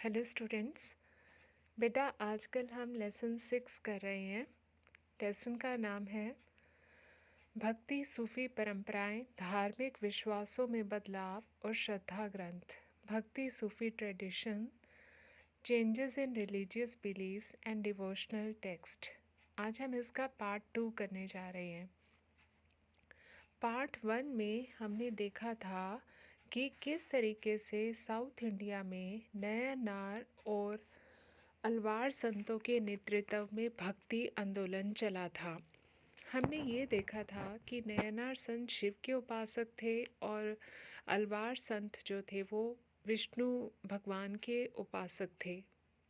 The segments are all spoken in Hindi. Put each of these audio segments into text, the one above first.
Hello students. बेटा आजकल हम लेसन 6 कर रहे हैं। लेसन का नाम है भक्ति सूफी परंपराएं, धार्मिक विश्वासों में बदलाव और श्रद्धा ग्रंथ। Bhakti Sufi tradition, changes in religious beliefs and devotional text. आज हम इसका पार्ट 2 करने जा रहे हैं। पार्ट 1 में हमने देखा था कि किस तरीके से साउथ इंडिया में नयनार और अलवार संतों के नेतृत्व में भक्ति आंदोलन चला था। हमने ये देखा था कि नयनार संत शिव के उपासक थे और अलवार संत जो थे वो विष्णु भगवान के उपासक थे,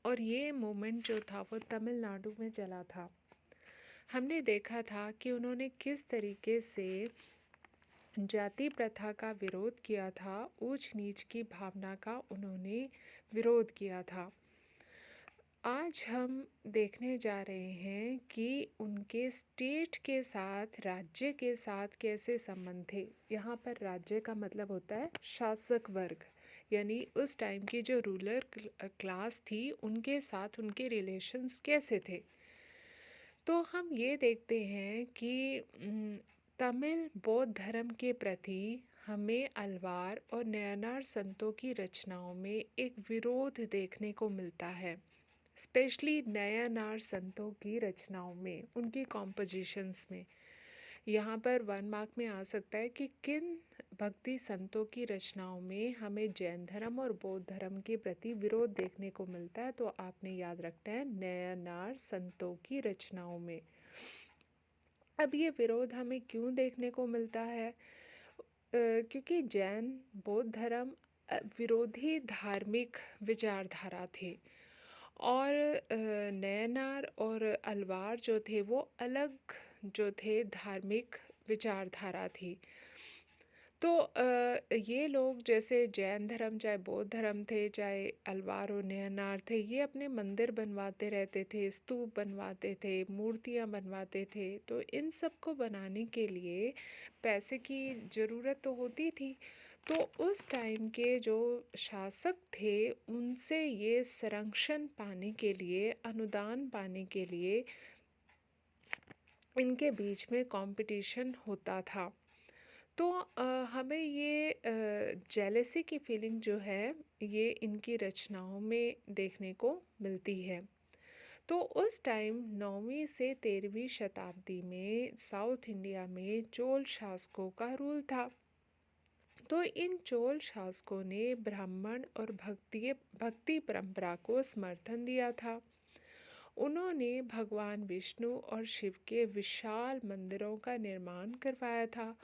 और ये मूवमेंट जो था वो तमिलनाडु में चला था। हमने देखा था कि उन्होंने किस तरीके से जाति प्रथा का विरोध किया था, ऊंच नीच की भावना का उन्होंने विरोध किया था। आज हम देखने जा रहे हैं कि उनके स्टेट के साथ, राज्य के साथ कैसे संबंध थे। यहाँ पर राज्य का मतलब होता है शासक वर्ग, यानी उस टाइम की जो रूलर क्लास थी उनके साथ उनके रिलेशंस कैसे थे। तो हम ये देखते हैं कि तमिल बौद्ध धर्म के प्रति हमें अलवार और नयनार संतों की रचनाओं में एक विरोध देखने को मिलता है, स्पेशली नयनार संतों की रचनाओं में, उनकी कॉम्पोजिशंस में। यहाँ पर 1 मार्क में आ सकता है कि किन भक्ति संतों की रचनाओं में हमें जैन धर्म और बौद्ध धर्म के प्रति विरोध देखने को मिलता है। तो आपने याद रखना है नयनार संतों की रचनाओं में। अब ये विरोध हमें क्यों देखने को मिलता है? क्योंकि जैन बौद्ध धर्म विरोधी धार्मिक विचारधारा थे, और नयनार और अलवार जो थे वो अलग जो थे धार्मिक विचारधारा थी। तो ये लोग, जैसे जैन धर्म चाहे बौद्ध धर्म थे, चाहे अलवार और नयनार थे, ये अपने मंदिर बनवाते रहते थे, स्तूप बनवाते थे, मूर्तियाँ बनवाते थे। तो इन सब को बनाने के लिए पैसे की ज़रूरत तो होती थी। तो उस टाइम के जो शासक थे उनसे ये संरक्षण पाने के लिए, अनुदान पाने के लिए इनके बीच में कंपटीशन होता था। तो हमें ये जेलेसी की फीलिंग जो है ये इनकी रचनाओं में देखने को मिलती है। तो उस टाइम 9वीं से 13वीं शताब्दी में साउथ इंडिया में चोल शासकों का रूल था। तो इन चोल शासकों ने ब्राह्मण और भक्ति परंपरा को समर्थन दिया था। उन्होंने भगवान विष्णु और शिव के विशाल मंदिरों का निर्माण करवाया था,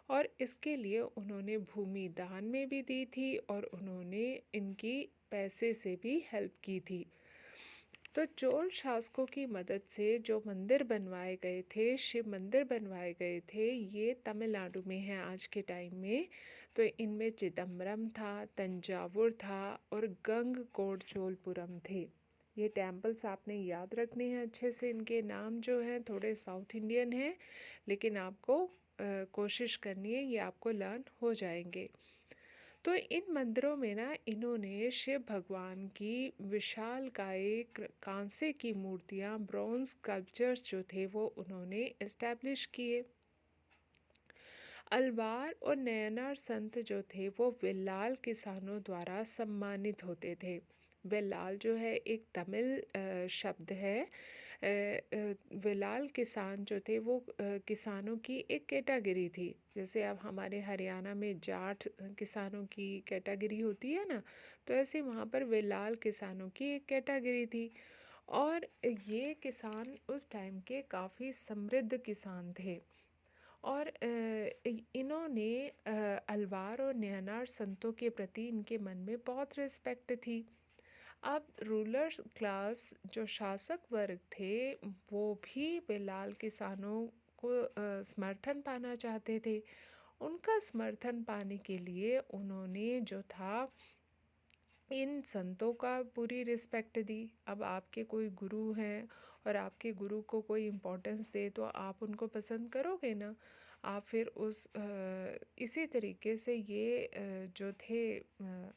और इसके लिए उन्होंने भूमि दान में भी दी थी और उन्होंने इनकी पैसे से भी हेल्प की थी। तो चोल शासकों की मदद से जो मंदिर बनवाए गए थे, शिव मंदिर बनवाए गए थे, ये तमिलनाडु में हैं आज के टाइम में। तो इनमें चिदम्बरम था, तंजावुर था और गंगकोटचोलपुरम थे। ये टेम्पल्स आपने याद रखने हैं अच्छे से। इनके नाम जो हैं थोड़े साउथ इंडियन हैं, लेकिन आपको कोशिश करनी है, ये आपको लर्न हो जाएंगे। तो इन मंदिरों में ना इन्होंने शिव भगवान की विशालकाय कांसे की मूर्तियाँ, ब्रॉन्ज स्कल्पचर्स जो थे वो उन्होंने इस्टेब्लिश किए। अलवार और नयनार संत जो थे वो विल्लाल किसानों द्वारा सम्मानित होते थे। विल्लाल जो है एक तमिल शब्द है। विल्लाल किसान जो थे वो किसानों की एक कैटेगरी थी। जैसे अब हमारे हरियाणा में जाट किसानों की कैटेगरी होती है ना, तो ऐसे वहाँ पर विल्लाल किसानों की एक कैटेगरी थी। और ये किसान उस टाइम के काफ़ी समृद्ध किसान थे। और इन्होंने अलवार और नयनार संतों के प्रति इनके मन में बहुत रिस्पेक्ट थी। अब रूलर क्लास, जो शासक वर्ग थे, वो भी बिलाल किसानों को समर्थन पाना चाहते थे। उनका समर्थन पाने के लिए उन्होंने जो था इन संतों का पूरी रिस्पेक्ट दी। अब आपके कोई गुरु हैं और आपके गुरु को कोई इम्पोर्टेंस दे तो आप उनको पसंद करोगे ना। आप फिर इसी तरीके से ये जो थे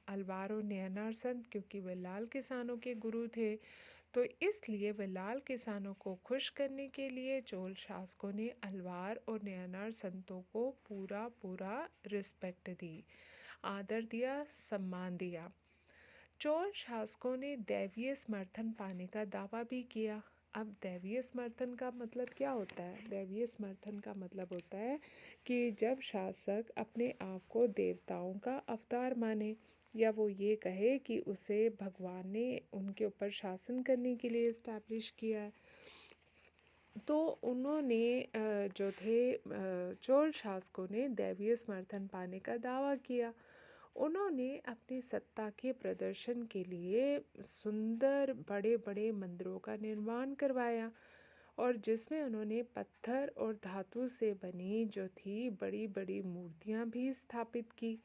अल्वारो नयनार संत, क्योंकि वे लाल किसानों के गुरु थे, तो इसलिए वे लाल किसानों को खुश करने के लिए चोल शासकों ने अल्वार और नयनार संतों को पूरा पूरा रिस्पेक्ट दी, आदर दिया, सम्मान दिया। चोल शासकों ने दैवीय समर्थन पाने का दावा भी किया। अब दैवीय समर्थन का मतलब क्या होता है? दैवीय समर्थन का मतलब होता है कि जब शासक अपने आप को देवताओं का अवतार माने, या वो ये कहे कि उसे भगवान ने उनके ऊपर शासन करने के लिए इस्टेब्लिश किया है, तो उन्होंने जो थे चोल शासकों ने दैवीय समर्थन पाने का दावा किया। उन्होंने अपनी सत्ता के प्रदर्शन के लिए सुंदर बड़े बड़े मंदिरों का निर्माण करवाया, और जिसमें उन्होंने पत्थर और धातु से बनी जो थी बड़ी बड़ी मूर्तियां भी स्थापित की।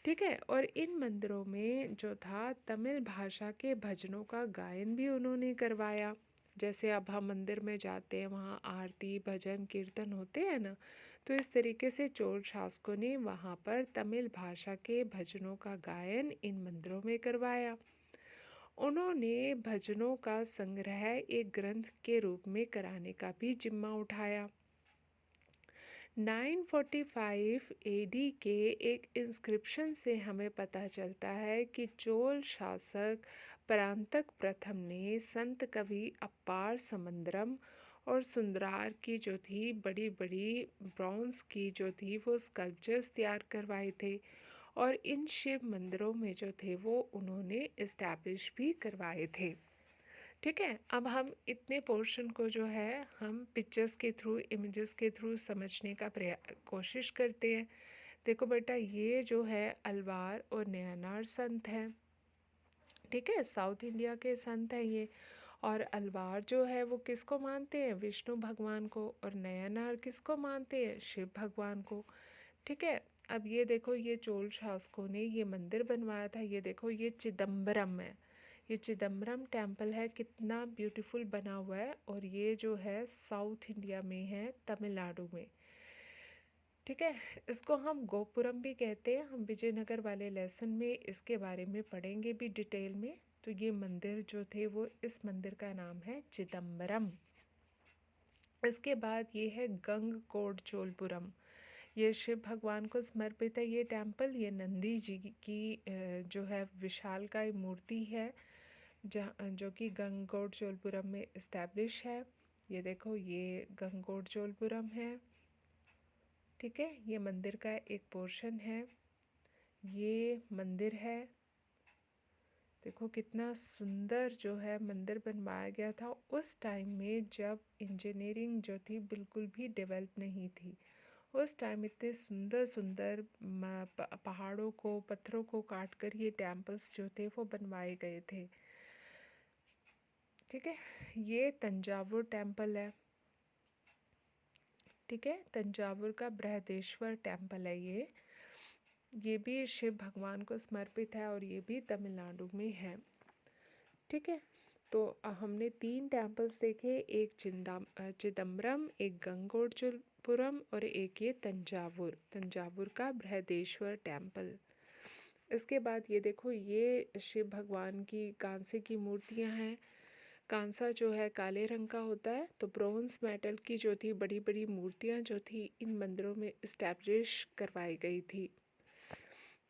ठीक है, और इन मंदिरों में जो था तमिल भाषा के भजनों का गायन भी उन्होंने करवाया। जैसे अब हम मंदिर में जाते हैं, वहाँ आरती भजन कीर्तन होते हैं ना, तो इस तरीके से चोल शासकों ने वहाँ पर तमिल भाषा के भजनों का गायन इन मंदिरों में करवाया। उन्होंने भजनों का संग्रह एक ग्रंथ के रूप में कराने का भी जिम्मा उठाया। 945 एडी के एक इंस्क्रिप्शन से हमें पता चलता है कि चोल शासक परांतक प्रथम ने संत कवि अप्पार समंदरम और सुंदरार की जो थी बड़ी बड़ी ब्रॉन्ज की जो थी वो स्कल्पचर्स तैयार करवाए थे, और इन शिव मंदिरों में जो थे वो उन्होंने इस्टेब्लिश भी करवाए थे। ठीक है, अब हम इतने पोर्शन को जो है हम पिक्चर्स के थ्रू, इमेजेस के थ्रू समझने का कोशिश करते हैं। देखो बेटा, ये जो है अल्वार और नयनार संत हैं। ठीक है, साउथ इंडिया के संत हैं ये। और अल्वार जो है वो किसको मानते हैं? विष्णु भगवान को। और नयनार किसको मानते हैं? शिव भगवान को। ठीक है, अब ये देखो, ये चोल शासकों ने ये मंदिर बनवाया था। ये देखो, ये चिदम्बरम है। ये चिदम्बरम टेम्पल है, कितना ब्यूटीफुल बना हुआ है। और ये जो है साउथ इंडिया में है, तमिलनाडु में। ठीक है, इसको हम गोपुरम भी कहते हैं। हम विजयनगर वाले लेसन में इसके बारे में पढ़ेंगे भी डिटेल में। तो ये मंदिर जो थे वो, इस मंदिर का नाम है चिदम्बरम। इसके बाद ये है गंगकोट चोलपुरम। ये शिव भगवान को समर्पित है ये टेम्पल। ये नंदी जी की जो है विशालकाय मूर्ति है, जहाँ जो कि गंगकोट चोलपुरम में इस्टेब्लिश है। ये देखो, ये गंगकोट चोलपुरम है। ठीक है, ये मंदिर का एक पोर्शन है। ये मंदिर है। देखो कितना सुंदर जो है मंदिर बनवाया गया था उस टाइम में, जब इंजीनियरिंग जो थी बिल्कुल भी डेवलप नहीं थी। उस टाइम इतने सुंदर सुंदर पहाड़ों को, पत्थरों को काट कर ये टेम्पल्स जो थे वो बनवाए गए थे। ठीक है, ये तंजावुर टेम्पल है। ठीक है, तंजावुर का बृहदेश्वर टेम्पल है ये भी शिव भगवान को समर्पित है, और ये भी तमिलनाडु में है। ठीक है, तो हमने 3 टेम्पल्स देखे, एक चिदम्बरम, एक गंगोटचपुरम, और एक ये तंजावुर का बृहदेश्वर टेम्पल। इसके बाद ये देखो, ये शिव भगवान की कांसे की मूर्तियां हैं। कांसा जो है काले रंग का होता है, तो ब्रोंज मेटल की जो थी बड़ी बड़ी मूर्तियां जो थी इन मंदिरों में इस्टेब्लिश करवाई गई थी।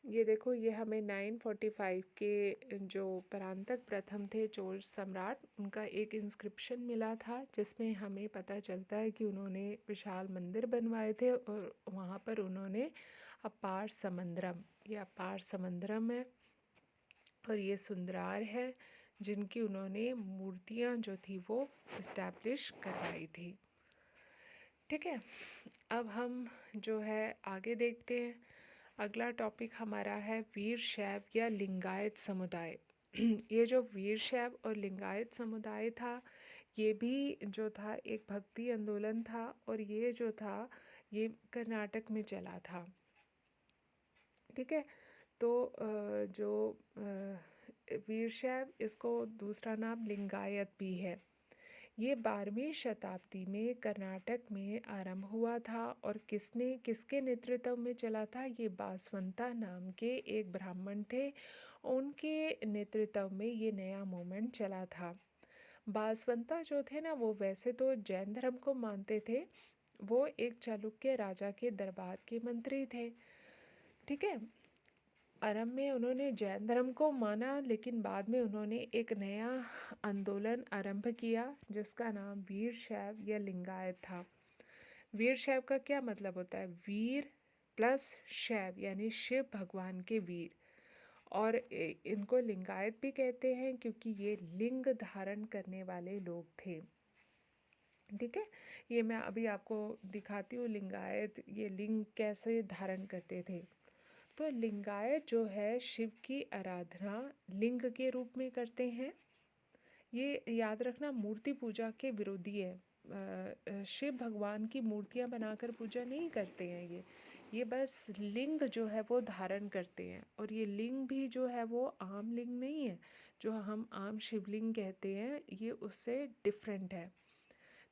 ये देखो, ये हमें 945 के जो परांतक प्रथम थे चोल सम्राट, उनका एक इंस्क्रिप्शन मिला था, जिसमें हमें पता चलता है कि उन्होंने विशाल मंदिर बनवाए थे, और वहाँ पर उन्होंने अपार समंदरम, ये अपार समंदरम है, और ये सुंदरार है, जिनकी उन्होंने मूर्तियाँ जो थी वो इस्टेब्लिश करवाई थी। ठीक है, अब हम जो है आगे देखते हैं। अगला टॉपिक हमारा है वीर शैव या लिंगायत समुदाय। ये जो वीर शैव और लिंगायत समुदाय था, ये भी जो था एक भक्ति आंदोलन था, और ये जो था ये कर्नाटक में चला था। ठीक है, तो जो वीर शैव, इसको दूसरा नाम लिंगायत भी है। ये 12वीं शताब्दी में कर्नाटक में आरंभ हुआ था और किसके नेतृत्व में चला था? ये बासवंता नाम के एक ब्राह्मण थे, उनके नेतृत्व में ये नया मूवमेंट चला था। बासवंता जो थे ना, वो वैसे तो जैन धर्म को मानते थे। वो एक चालुक्य राजा के दरबार के मंत्री थे, ठीक है। आरंभ में उन्होंने जैन धर्म को माना, लेकिन बाद में उन्होंने एक नया आंदोलन आरंभ किया जिसका नाम वीर शैव या लिंगायत था। वीर शैव का क्या मतलब होता है? वीर प्लस शैव यानी शिव भगवान के वीर। और इनको लिंगायत भी कहते हैं क्योंकि ये लिंग धारण करने वाले लोग थे, ठीक है। ये मैं अभी आपको दिखाती हूँ लिंगायत ये लिंग कैसे धारण करते थे। तो लिंगायत जो है शिव की आराधना लिंग के रूप में करते हैं। ये याद रखना, मूर्ति पूजा के विरोधी है। शिव भगवान की मूर्तियां बनाकर पूजा नहीं करते हैं ये बस लिंग जो है वो धारण करते हैं। और ये लिंग भी जो है वो आम लिंग नहीं है, जो हम आम शिवलिंग कहते हैं, ये उससे डिफरेंट है,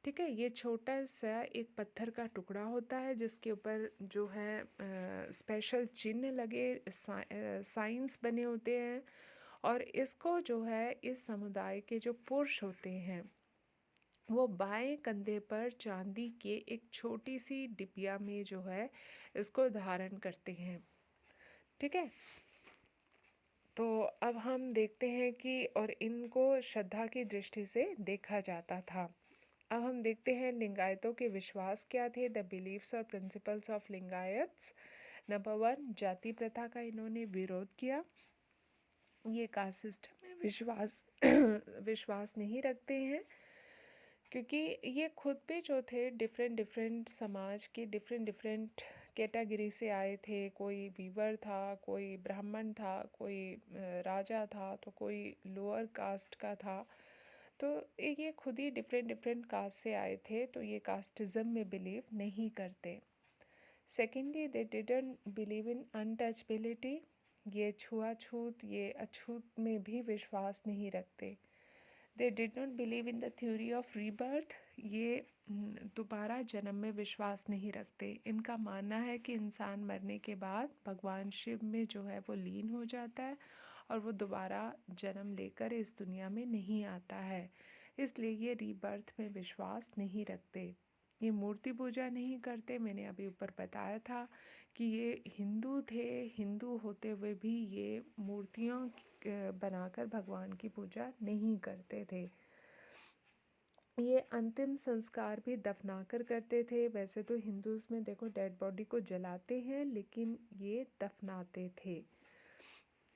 ठीक है। ये छोटा सा एक पत्थर का टुकड़ा होता है जिसके ऊपर जो है स्पेशल चिन्ह लगे, साइंस बने होते हैं। और इसको जो है इस समुदाय के जो पुरुष होते हैं वो बाएं कंधे पर चांदी के एक छोटी सी डिबिया में जो है इसको धारण करते हैं, ठीक है। तो अब हम देखते हैं कि और इनको श्रद्धा की दृष्टि से देखा जाता था। अब हम देखते हैं लिंगायतों के विश्वास क्या थे। द बिलीफ्स और प्रिंसिपल्स ऑफ लिंगायत्स। नंबर 1, जाति प्रथा का इन्होंने विरोध किया। ये कास्ट सिस्टम में विश्वास नहीं रखते हैं क्योंकि ये खुद पे जो थे डिफरेंट समाज के डिफरेंट कैटेगरी से आए थे। कोई वीवर था, कोई ब्राह्मण था, कोई राजा था, तो कोई लोअर कास्ट का था। तो ये खुद ही डिफरेंट कास्ट से आए थे, तो ये कास्टिज्म में बिलीव नहीं करते। Secondly, they didn't believe in untouchability. ये छुआछूत, ये अछूत में भी विश्वास नहीं रखते। They did not believe in the theory of rebirth. ये दोबारा जन्म में विश्वास नहीं रखते। इनका मानना है कि इंसान मरने के बाद भगवान शिव में जो है वो लीन हो जाता है और वो दोबारा जन्म लेकर इस दुनिया में नहीं आता है, इसलिए ये रीबर्थ में विश्वास नहीं रखते। ये मूर्ति पूजा नहीं करते। मैंने अभी ऊपर बताया था कि ये हिंदू थे, हिंदू होते हुए भी ये मूर्तियों बनाकर भगवान की पूजा नहीं करते थे। ये अंतिम संस्कार भी दफनाकर करते थे। वैसे तो हिंदूज़ में देखो डेड बॉडी को जलाते हैं, लेकिन ये दफनाते थे।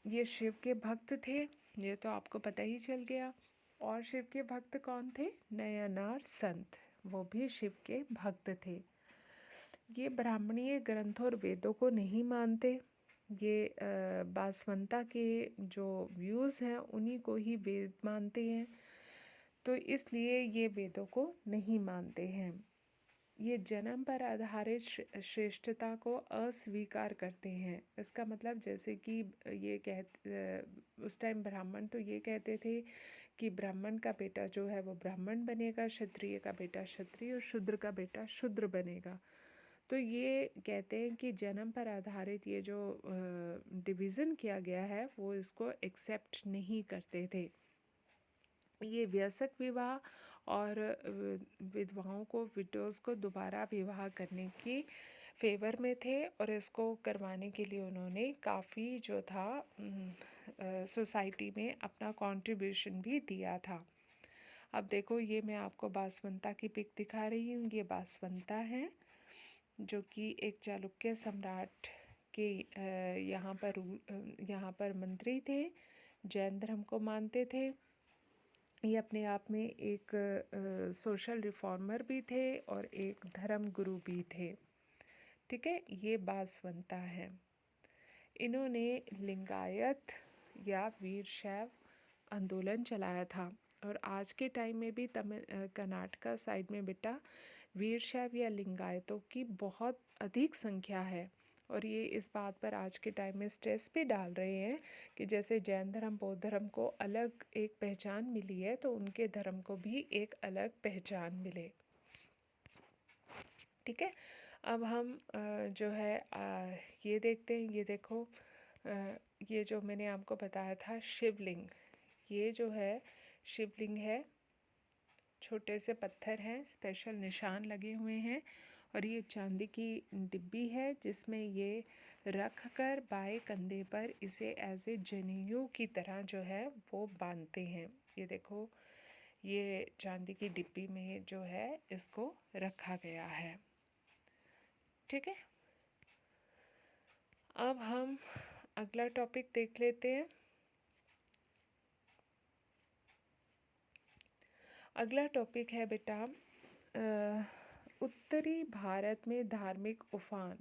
ये शिव के भक्त थे, ये तो आपको पता ही चल गया। और शिव के भक्त कौन थे? नयनार संत, वो भी शिव के भक्त थे। ये ब्राह्मणीय ग्रंथों और वेदों को नहीं मानते। ये बासवंता के जो व्यूज़ हैं उन्हीं को ही वेद मानते हैं, तो इसलिए ये वेदों को नहीं मानते हैं। ये जन्म पर आधारित श्रेष्ठता को अस्वीकार करते हैं। इसका मतलब जैसे कि उस टाइम ब्राह्मण तो ये कहते थे कि ब्राह्मण का बेटा जो है वो ब्राह्मण बनेगा, क्षत्रिय का बेटा क्षत्रिय और शूद्र का बेटा शूद्र बनेगा। तो ये कहते हैं कि जन्म पर आधारित ये जो डिवीज़न किया गया है वो इसको एक्सेप्ट नहीं करते थे। ये वयस्क विवाह और विधवाओं को, विडोज़ को दोबारा विवाह करने की फेवर में थे और इसको करवाने के लिए उन्होंने काफ़ी जो था सोसाइटी में अपना कंट्रीब्यूशन भी दिया था। अब देखो, ये मैं आपको बासवंता की पिक दिखा रही हूँ। ये बासवंता है जो कि एक चालुक्य सम्राट के यहाँ पर मंत्री थे, जैन धर्म को मानते थे। ये अपने आप में एक सोशल रिफॉर्मर भी थे और एक धर्म गुरु भी थे, ठीक है। ये बासवंता है। इन्होंने लिंगायत या वीरशैव आंदोलन चलाया था और आज के टाइम में भी कर्नाटका साइड में बेटा वीरशैव या लिंगायतों की बहुत अधिक संख्या है और ये इस बात पर आज के टाइम में स्ट्रेस भी डाल रहे हैं कि जैसे जैन धर्म बौद्ध धर्म को अलग एक पहचान मिली है तो उनके धर्म को भी एक अलग पहचान मिले। ठीक है, अब हम जो है ये देखते हैं। ये देखो, ये जो मैंने आपको बताया था शिवलिंग, ये जो है शिवलिंग है, छोटे से पत्थर हैं, स्पेशल निशान लगे हुए हैं और ये चांदी की डिब्बी है जिसमें ये रख कर बाएं कंधे पर इसे एज ए जनेऊ की तरह जो है वो बांधते हैं। ये देखो, ये चांदी की डिब्बी में जो है इसको रखा गया है। ठीक है, अब हम अगला टॉपिक देख लेते हैं। अगला टॉपिक है बेटा उत्तरी भारत में धार्मिक उफान,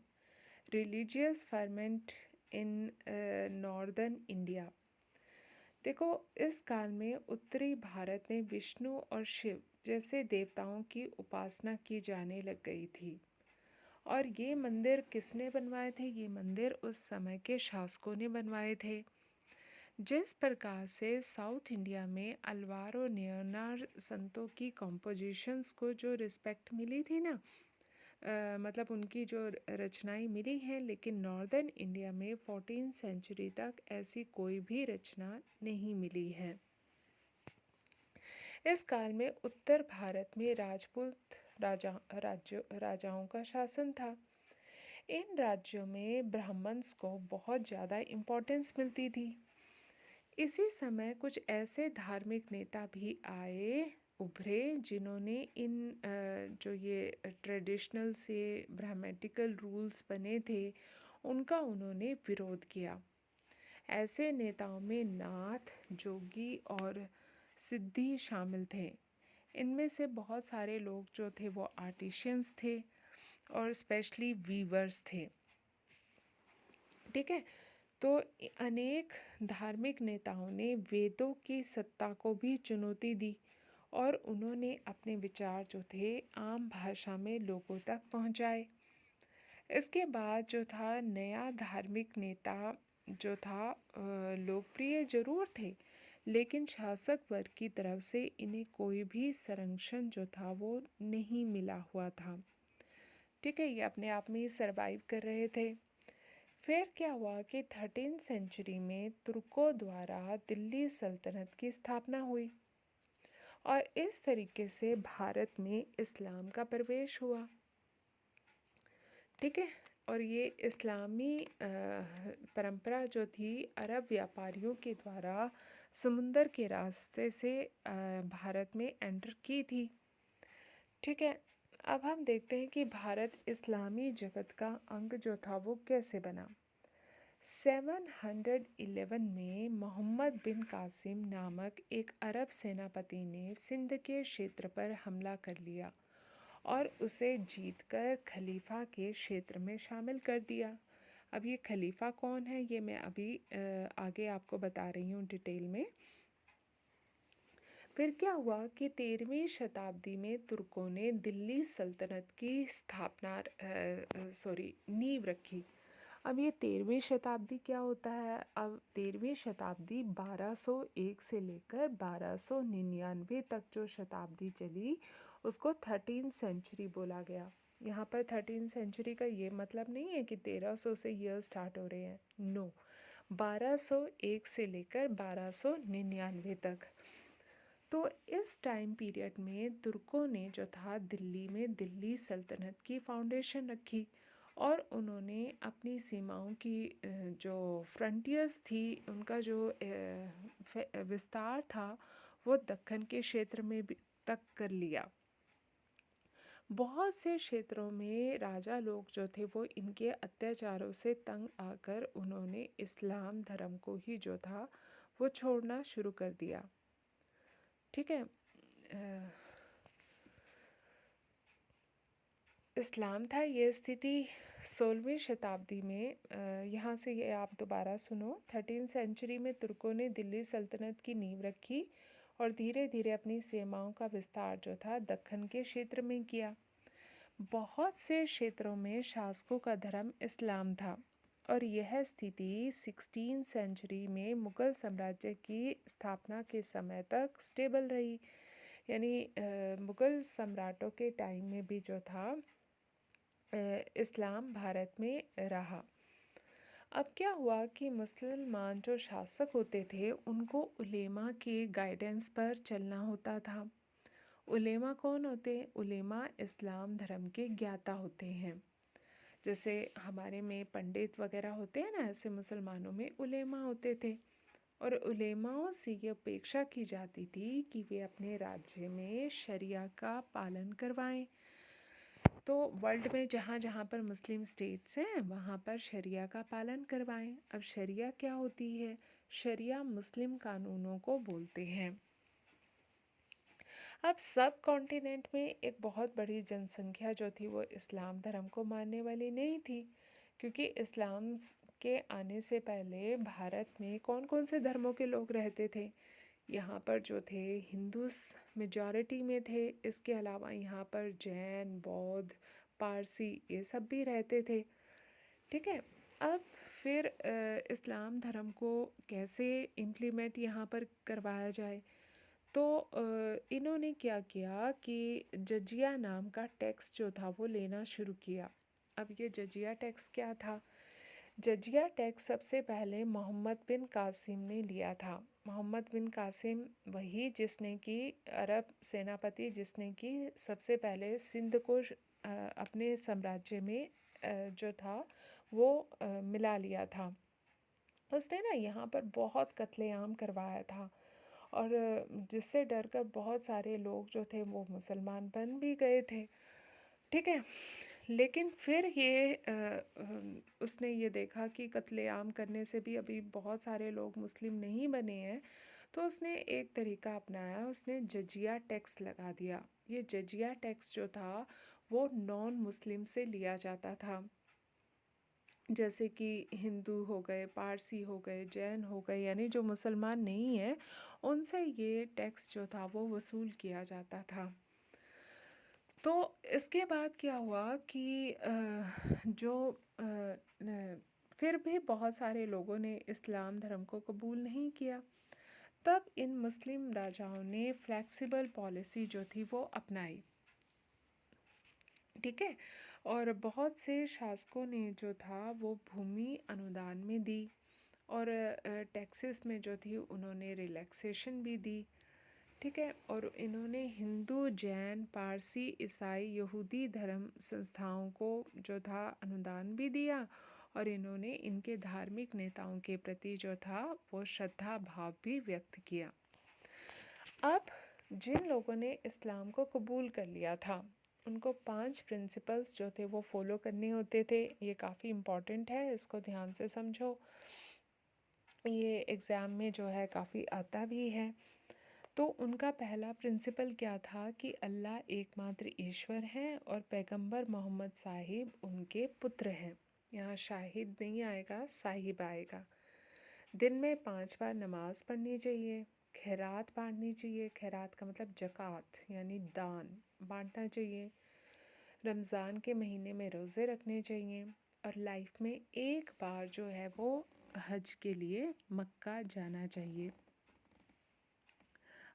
religious ferment in northern India. देखो, इस काल में उत्तरी भारत में विष्णु और शिव जैसे देवताओं की उपासना की जाने लग गई थी। और ये मंदिर किसने बनवाए थे? ये मंदिर उस समय के शासकों ने बनवाए थे। जिस प्रकार से साउथ इंडिया में अल्वार और नियनार संतों की कॉम्पोजिशंस को जो रिस्पेक्ट मिली थी ना, मतलब उनकी जो रचनाएं मिली हैं, लेकिन नॉर्दर्न इंडिया में 14th सेंचुरी तक ऐसी कोई भी रचना नहीं मिली है। इस काल में उत्तर भारत में राजपूत राजाओं का शासन था। इन राज्यों में ब्राह्मण्स को बहुत ज़्यादा इम्पोर्टेंस मिलती थी। इसी समय कुछ ऐसे धार्मिक नेता भी उभरे जिन्होंने इन जो ये ट्रेडिशनल से ब्राह्मणिकल रूल्स बने थे उनका उन्होंने विरोध किया। ऐसे नेताओं में नाथ, जोगी और सिद्धि शामिल थे। इनमें से बहुत सारे लोग जो थे वो आर्टिशियंस थे और स्पेशली वीवर्स थे। ठीक है, तो अनेक धार्मिक नेताओं ने वेदों की सत्ता को भी चुनौती दी और उन्होंने अपने विचार जो थे आम भाषा में लोगों तक पहुंचाए। इसके बाद जो था नया धार्मिक नेता जो था लोकप्रिय जरूर थे, लेकिन शासक वर्ग की तरफ से इन्हें कोई भी संरक्षण जो था वो नहीं मिला हुआ था। ठीक है, ये अपने आप में ही सरवाइव कर रहे थे। फिर क्या हुआ कि 13th सेंचुरी में तुर्कों द्वारा दिल्ली सल्तनत की स्थापना हुई और इस तरीके से भारत में इस्लाम का प्रवेश हुआ। ठीक है, और ये इस्लामी परंपरा जो थी अरब व्यापारियों के द्वारा समुंदर के रास्ते से भारत में एंटर की थी। ठीक है, अब हम देखते हैं कि भारत इस्लामी जगत का अंग जो था वो कैसे बना। 711 में मोहम्मद बिन कासिम नामक एक अरब सेनापति ने सिंध के क्षेत्र पर हमला कर लिया और उसे जीतकर खलीफा के क्षेत्र में शामिल कर दिया। अब ये खलीफा कौन है ये मैं अभी आगे आपको बता रही हूँ डिटेल में। फिर क्या हुआ कि 13वीं शताब्दी में तुर्कों ने दिल्ली सल्तनत की नींव रखी। अब ये 13वीं शताब्दी क्या होता है? अब 13वीं शताब्दी 1201 से लेकर 1299 तक जो शताब्दी चली उसको 13th सेंचुरी बोला गया। यहाँ पर 13th सेंचुरी का ये मतलब नहीं है कि 1300 से ईयर स्टार्ट हो रहे हैं, नो, 1201 से लेकर 1299 तक। तो इस टाइम पीरियड में तुर्कों ने जो था दिल्ली में दिल्ली सल्तनत की फाउंडेशन रखी और उन्होंने अपनी सीमाओं की जो फ्रंटियर्स थी उनका जो विस्तार था वो दक्कन के क्षेत्र में तक कर लिया। बहुत से क्षेत्रों में राजा लोग जो थे वो इनके अत्याचारों से तंग आकर उन्होंने इस्लाम धर्म को ही जो था वो छोड़ना शुरू कर दिया। ठीक है, इस्लाम था ये स्थिति 16वीं शताब्दी में। यहाँ से ये आप दोबारा सुनो। 13th सेंचुरी में तुर्कों ने दिल्ली सल्तनत की नींव रखी और धीरे धीरे अपनी सीमाओं का विस्तार जो था दक्कन के क्षेत्र में किया। बहुत से क्षेत्रों में शासकों का धर्म इस्लाम था और यह स्थिति 16 सेंचुरी में मुगल साम्राज्य की स्थापना के समय तक स्टेबल रही। यानी मुगल सम्राटों के टाइम में भी जो था इस्लाम भारत में रहा। अब क्या हुआ कि मुसलमान जो शासक होते थे उनको उलेमा के गाइडेंस पर चलना होता था। उलेमा कौन होते हैं? उलेमा इस्लाम धर्म के ज्ञाता होते हैं। जैसे हमारे में पंडित वगैरह होते हैं ना, ऐसे मुसलमानों में उलेमा होते थे। और उलेमाओं से ये अपेक्षा की जाती थी कि वे अपने राज्य में शरिया का पालन करवाएं। तो वर्ल्ड में जहाँ जहाँ पर मुस्लिम स्टेट्स हैं वहाँ पर शरिया का पालन करवाएं। अब शरिया क्या होती है? शरिया मुस्लिम कानूनों को बोलते हैं। अब सब कॉन्टिनेंट में एक बहुत बड़ी जनसंख्या जो थी वो इस्लाम धर्म को मानने वाली नहीं थी, क्योंकि इस्लाम के आने से पहले भारत में कौन कौन से धर्मों के लोग रहते थे? यहाँ पर जो थे हिंदूस मेजॉरिटी में थे। इसके अलावा यहाँ पर जैन, बौद्ध, पारसी ये सब भी रहते थे। ठीक है। अब फिर इस्लाम धर्म को कैसे इम्प्लीमेंट यहाँ पर करवाया जाए? तो इन्होंने क्या किया कि जजिया नाम का टैक्स जो था वो लेना शुरू किया। अब ये जजिया टैक्स क्या था? जजिया टैक्स सबसे पहले मोहम्मद बिन कासिम ने लिया था। मोहम्मद बिन कासिम वही जिसने कि अरब सेनापति जिसने कि सबसे पहले सिंध को अपने साम्राज्य में जो था वो मिला लिया था। उसने ना यहाँ पर बहुत कत्लेआम करवाया था और जिससे डरकर बहुत सारे लोग जो थे वो मुसलमान बन भी गए थे। ठीक है। लेकिन फिर ये उसने ये देखा कि कत्लेआम करने से भी अभी बहुत सारे लोग मुस्लिम नहीं बने हैं, तो उसने एक तरीका अपनाया, उसने जजिया टैक्स लगा दिया। ये जजिया टैक्स जो था वो नॉन मुस्लिम से लिया जाता था, जैसे कि हिंदू हो गए, पारसी हो गए, जैन हो गए, यानी जो मुसलमान नहीं है उनसे ये टैक्स जो था वो वसूल किया जाता था। तो इसके बाद क्या हुआ कि फिर भी बहुत सारे लोगों ने इस्लाम धर्म को कबूल नहीं किया। तब इन मुस्लिम राजाओं ने फ्लेक्सिबल पॉलिसी जो थी वो अपनाई। ठीक है। और बहुत से शासकों ने जो था वो भूमि अनुदान में दी और टैक्सेस में जो थी उन्होंने रिलैक्सेशन भी दी। ठीक है। और इन्होंने हिंदू, जैन, पारसी, ईसाई, यहूदी धर्म संस्थाओं को जो था अनुदान भी दिया और इन्होंने इनके धार्मिक नेताओं के प्रति जो था वो श्रद्धा भाव भी व्यक्त किया। अब जिन लोगों ने इस्लाम को कबूल कर लिया था उनको 5 प्रिंसिपल्स जो थे वो फॉलो करने होते थे। ये काफ़ी इम्पॉर्टेंट है, इसको ध्यान से समझो, ये एग्ज़ाम में जो है काफ़ी आता भी है। तो उनका पहला प्रिंसिपल क्या था कि अल्लाह एकमात्र ईश्वर हैं और पैगंबर मोहम्मद साहिब उनके पुत्र हैं। यहाँ शाहिद नहीं आएगा, साहिब आएगा। दिन में 5 बार नमाज़ पढ़नी चाहिए, खैरात बांटनी चाहिए। खैरात का मतलब ज़कात यानी दान बांटना चाहिए। रमज़ान के महीने में रोज़े रखने चाहिए और लाइफ में एक बार जो है वो हज के लिए मक्का जाना चाहिए।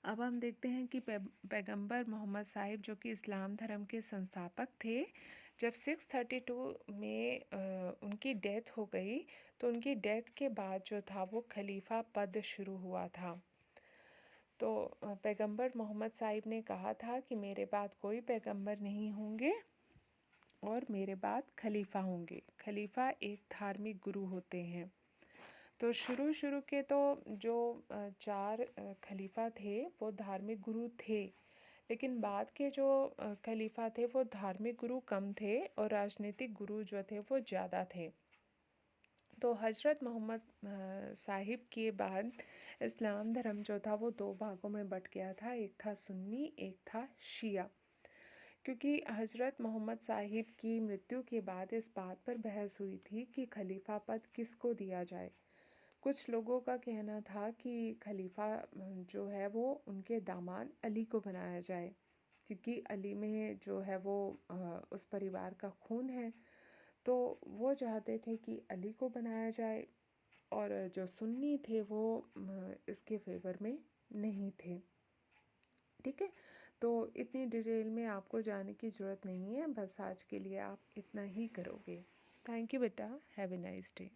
अब हम देखते हैं कि पैगंबर मोहम्मद साहिब जो कि इस्लाम धर्म के संस्थापक थे, जब 632 में उनकी डेथ हो गई तो उनकी डेथ के बाद जो था वो खलीफा पद शुरू हुआ था। तो पैगंबर मोहम्मद साहिब ने कहा था कि मेरे बाद कोई पैगंबर नहीं होंगे और मेरे बाद खलीफा होंगे। खलीफा एक धार्मिक गुरु होते हैं। तो शुरू के तो जो 4 खलीफा थे वो धार्मिक गुरु थे, लेकिन बाद के जो खलीफा थे वो धार्मिक गुरु कम थे और राजनीतिक गुरु जो थे वो ज़्यादा थे। तो हज़रत मोहम्मद साहिब के बाद इस्लाम धर्म जो था वो 2 भागों में बट गया था, एक था सुन्नी, एक था शिया। क्योंकि हज़रत मोहम्मद साहिब की मृत्यु के बाद इस बात पर बहस हुई थी कि खलीफा पद किसको दिया जाए। कुछ लोगों का कहना था कि खलीफा जो है वो उनके दामाद अली को बनाया जाए, क्योंकि अली में जो है वो उस परिवार का खून है, तो वो चाहते थे कि अली को बनाया जाए, और जो सुन्नी थे वो इसके फेवर में नहीं थे। ठीक है, तो इतनी डिटेल में आपको जाने की ज़रूरत नहीं है, बस आज के लिए आप इतना ही करोगे। थैंक यू बेटा, हैव ए नाइस डे।